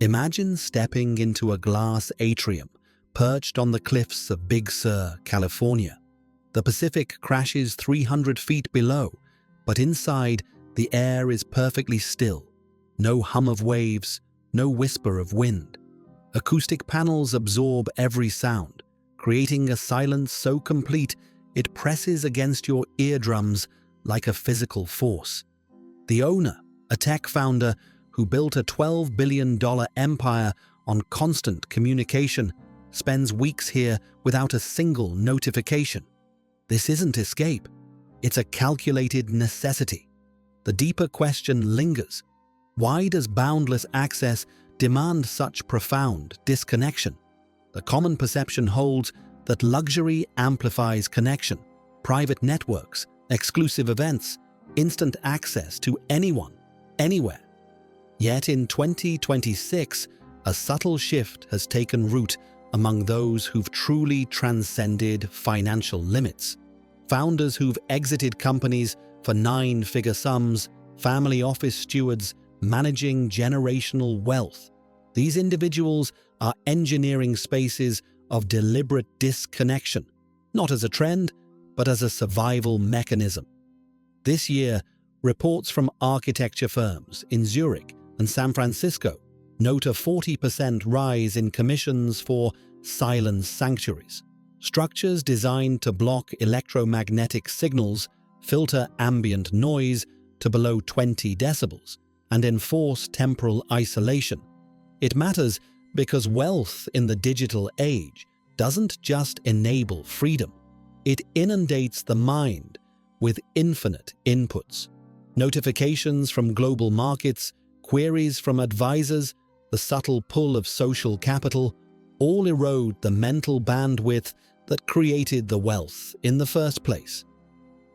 Imagine stepping into a glass atrium perched on the cliffs of Big Sur, California. The Pacific crashes 300 feet below, but inside, the air is perfectly still. No hum of waves, no whisper of wind. Acoustic panels absorb every sound, creating a silence so complete it presses against your eardrums like a physical force. The owner, a tech founder who built a $12 billion empire on constant communication, spends weeks here without a single notification. This isn't escape. It's a calculated necessity. The deeper question lingers. Why does boundless access demand such profound disconnection? The common perception holds that luxury amplifies connection, private networks, exclusive events, instant access to anyone, anywhere. Yet in 2026, a subtle shift has taken root among those who've truly transcended financial limits. Founders who've exited companies for nine-figure sums, family office stewards managing generational wealth. These individuals are engineering spaces of deliberate disconnection, not as a trend, but as a survival mechanism. This year, reports from architecture firms in Zurich and San Francisco note a 40% rise in commissions for silence sanctuaries, structures designed to block electromagnetic signals, filter ambient noise to below 20 decibels, and enforce temporal isolation. It matters because wealth in the digital age doesn't just enable freedom, it inundates the mind with infinite inputs. Notifications from global markets, queries from advisors, the subtle pull of social capital, all erode the mental bandwidth that created the wealth in the first place.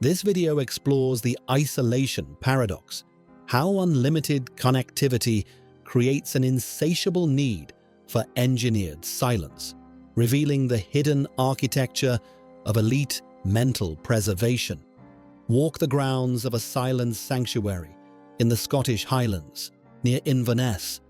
This video explores the isolation paradox, how unlimited connectivity creates an insatiable need for engineered silence, revealing the hidden architecture of elite mental preservation. Walk the grounds of a silence sanctuary in the Scottish Highlands, near Inverness.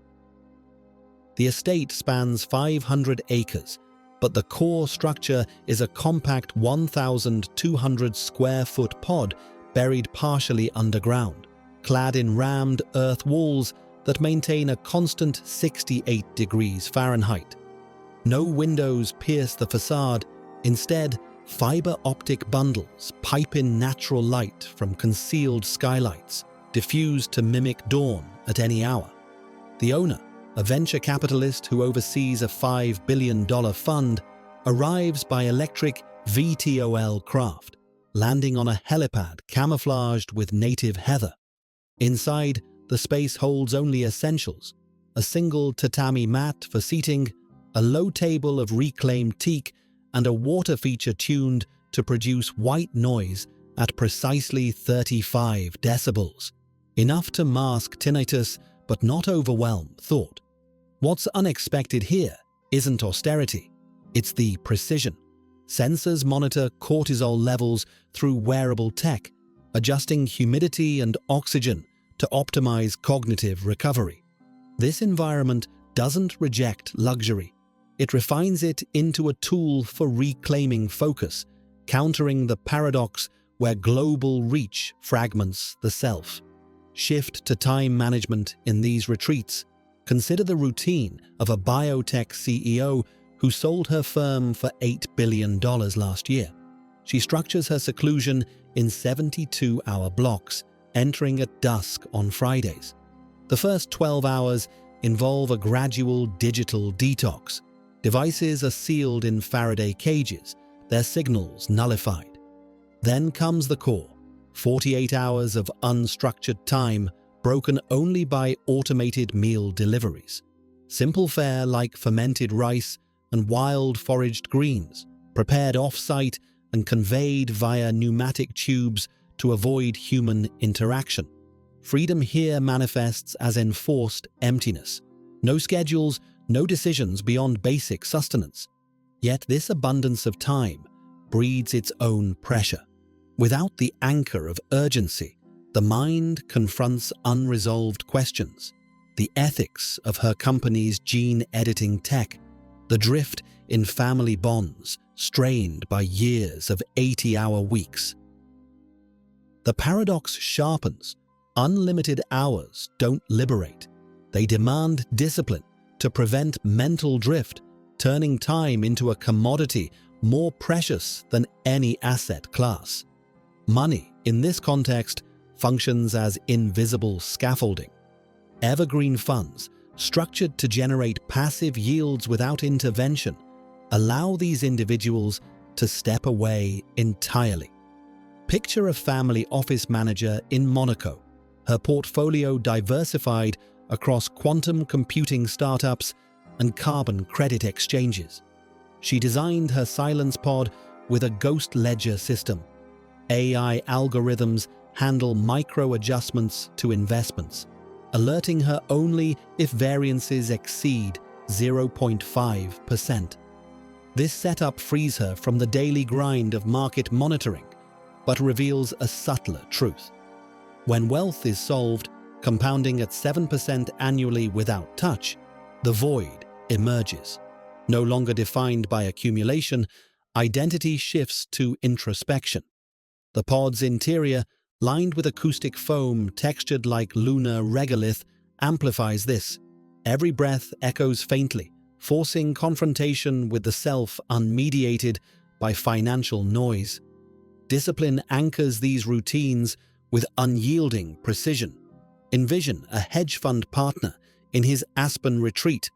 The estate spans 500 acres, but the core structure is a compact 1,200 square foot pod buried partially underground, clad in rammed earth walls that maintain a constant 68 degrees Fahrenheit. No windows pierce the facade, instead, fiber optic bundles pipe in natural light from concealed skylights, diffused to mimic dawn at any hour. The owner, a venture capitalist who oversees a $5 billion fund, arrives by electric VTOL craft, landing on a helipad camouflaged with native heather. Inside, the space holds only essentials: a single tatami mat for seating, a low table of reclaimed teak, and a water feature tuned to produce white noise at precisely 35 decibels, enough to mask tinnitus but not overwhelm thought. What's unexpected here isn't austerity, it's the precision. Sensors monitor cortisol levels through wearable tech, adjusting humidity and oxygen to optimize cognitive recovery. This environment doesn't reject luxury. It refines it into a tool for reclaiming focus, countering the paradox where global reach fragments the self. Shift to time management in these retreats. Consider the routine of a biotech CEO who sold her firm for $8 billion last year. She structures her seclusion in 72-hour blocks, entering at dusk on Fridays. The first 12 hours involve a gradual digital detox. Devices are sealed in Faraday cages, their signals nullified. Then comes the core, 48 hours of unstructured time broken only by automated meal deliveries. Simple fare like fermented rice and wild foraged greens, prepared off-site and conveyed via pneumatic tubes to avoid human interaction. Freedom here manifests as enforced emptiness. No schedules, no decisions beyond basic sustenance. Yet this abundance of time breeds its own pressure. Without the anchor of urgency, the mind confronts unresolved questions. the ethics of her company's gene-editing tech, the drift in family bonds strained by years of 80-hour weeks. The paradox sharpens. Unlimited hours don't liberate. They demand discipline to prevent mental drift, turning time into a commodity more precious than any asset class. Money, in this context, functions as invisible scaffolding. Evergreen funds, structured to generate passive yields without intervention, allow these individuals to step away entirely. Picture a family office manager in Monaco, her portfolio diversified across quantum computing startups and carbon credit exchanges. She designed her silence pod with a ghost ledger system. AI algorithms handle micro-adjustments to investments, alerting her only if variances exceed 0.5%. This setup frees her from the daily grind of market monitoring, but reveals a subtler truth. When wealth is solved, compounding at 7% annually without touch, the void emerges. No longer defined by accumulation, identity shifts to introspection. The pod's interior, lined with acoustic foam textured like lunar regolith, amplifies this. Every breath echoes faintly, forcing confrontation with the self unmediated by financial noise. Discipline anchors these routines with unyielding precision. Envision a hedge fund partner in his Aspen retreat,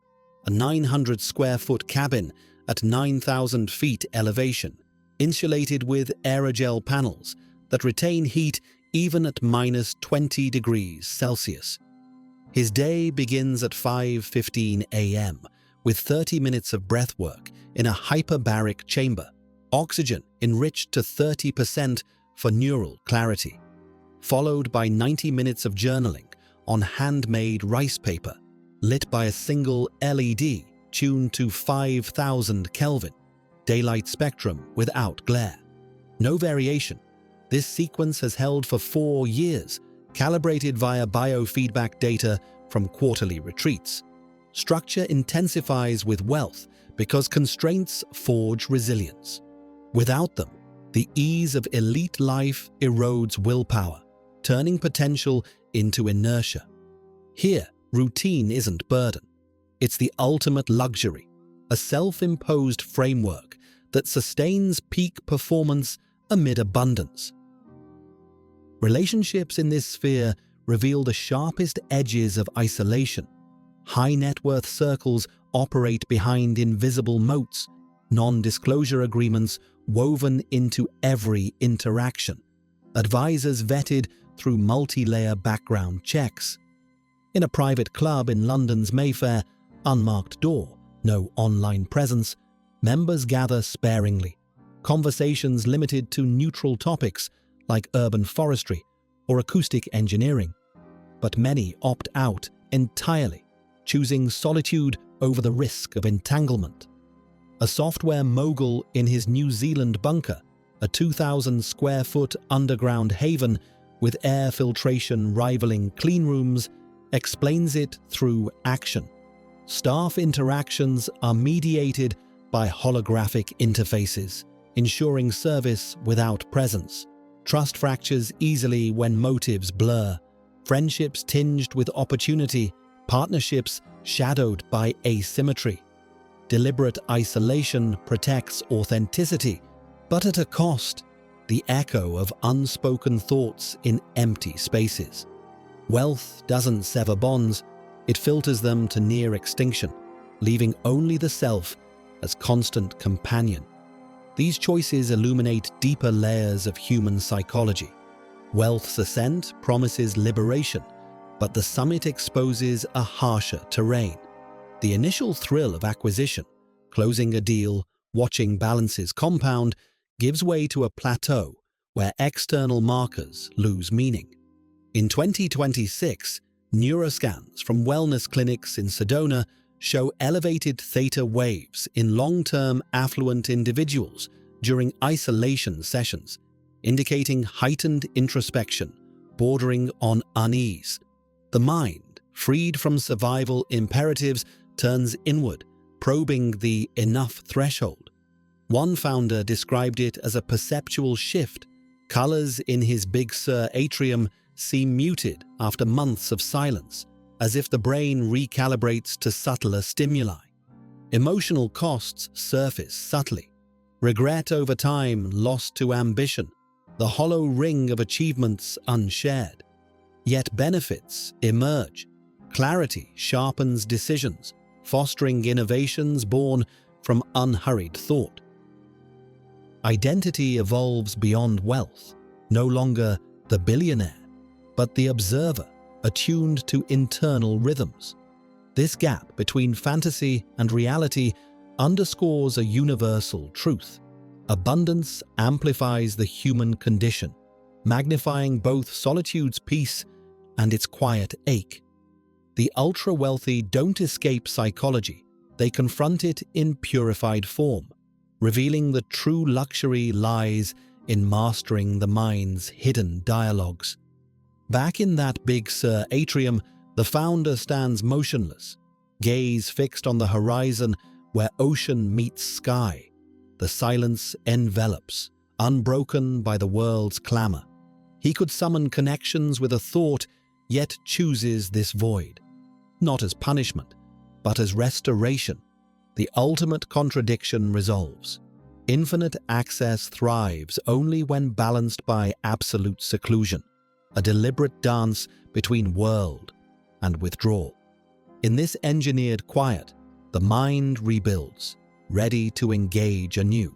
a 900-square-foot cabin at 9,000 feet elevation, insulated with aerogel panels that retain heat even at -20 degrees Celsius. His day begins at 5:15 a.m. with 30 minutes of breathwork in a hyperbaric chamber, oxygen enriched to 30% for neural clarity, followed by 90 minutes of journaling on handmade rice paper, lit by a single LED tuned to 5,000 Kelvin, daylight spectrum without glare. No variation. This sequence has held for 4 years, calibrated via biofeedback data from quarterly retreats. Structure intensifies with wealth because constraints forge resilience. Without them, the ease of elite life erodes willpower, turning potential into inertia. Here, routine isn't burden. It's the ultimate luxury, a self-imposed framework that sustains peak performance amid abundance. Relationships in this sphere reveal the sharpest edges of isolation. High-net-worth circles operate behind invisible moats, non-disclosure agreements woven into every interaction, advisors vetted through multi-layer background checks. In a private club in London's Mayfair, unmarked door, no online presence, members gather sparingly, conversations limited to neutral topics like urban forestry or acoustic engineering. But many opt out entirely, choosing solitude over the risk of entanglement. A software mogul in his New Zealand bunker, a 2,000-square-foot underground haven with air filtration rivaling clean rooms, explains it through action. Staff interactions are mediated by holographic interfaces, ensuring service without presence. Trust fractures easily when motives blur. Friendships tinged with opportunity, partnerships shadowed by asymmetry. Deliberate isolation protects authenticity, but at a cost, the echo of unspoken thoughts in empty spaces. Wealth doesn't sever bonds, it filters them to near extinction, leaving only the self as constant companion. These choices illuminate deeper layers of human psychology. Wealth's ascent promises liberation, but the summit exposes a harsher terrain. The initial thrill of acquisition, closing a deal, watching balances compound, gives way to a plateau where external markers lose meaning. In 2026, neuroscans from wellness clinics in Sedona show elevated theta waves in long-term affluent individuals during isolation sessions, indicating heightened introspection bordering on unease. The mind, freed from survival imperatives, turns inward, probing the enough threshold. One founder described it as a perceptual shift. Colors in his Big Sur atrium seem muted after months of silence, as if the brain recalibrates to subtler stimuli. Emotional costs surface subtly. Regret over time lost to ambition, the hollow ring of achievements unshared. Yet benefits emerge. Clarity sharpens decisions, fostering innovations born from unhurried thought. Identity evolves beyond wealth, no longer the billionaire, but the observer, attuned to internal rhythms. This gap between fantasy and reality underscores a universal truth. Abundance amplifies the human condition, magnifying both solitude's peace and its quiet ache. The ultra-wealthy don't escape psychology, they confront it in purified form, revealing the true luxury lies in mastering the mind's hidden dialogues. Back in that Big Sur atrium, the founder stands motionless, gaze fixed on the horizon where ocean meets sky. The silence envelops, unbroken by the world's clamor. He could summon connections with a thought, yet chooses this void. Not as punishment, but as restoration. The ultimate contradiction resolves. Infinite access thrives only when balanced by absolute seclusion, a deliberate dance between world and withdrawal. In this engineered quiet, the mind rebuilds, ready to engage anew.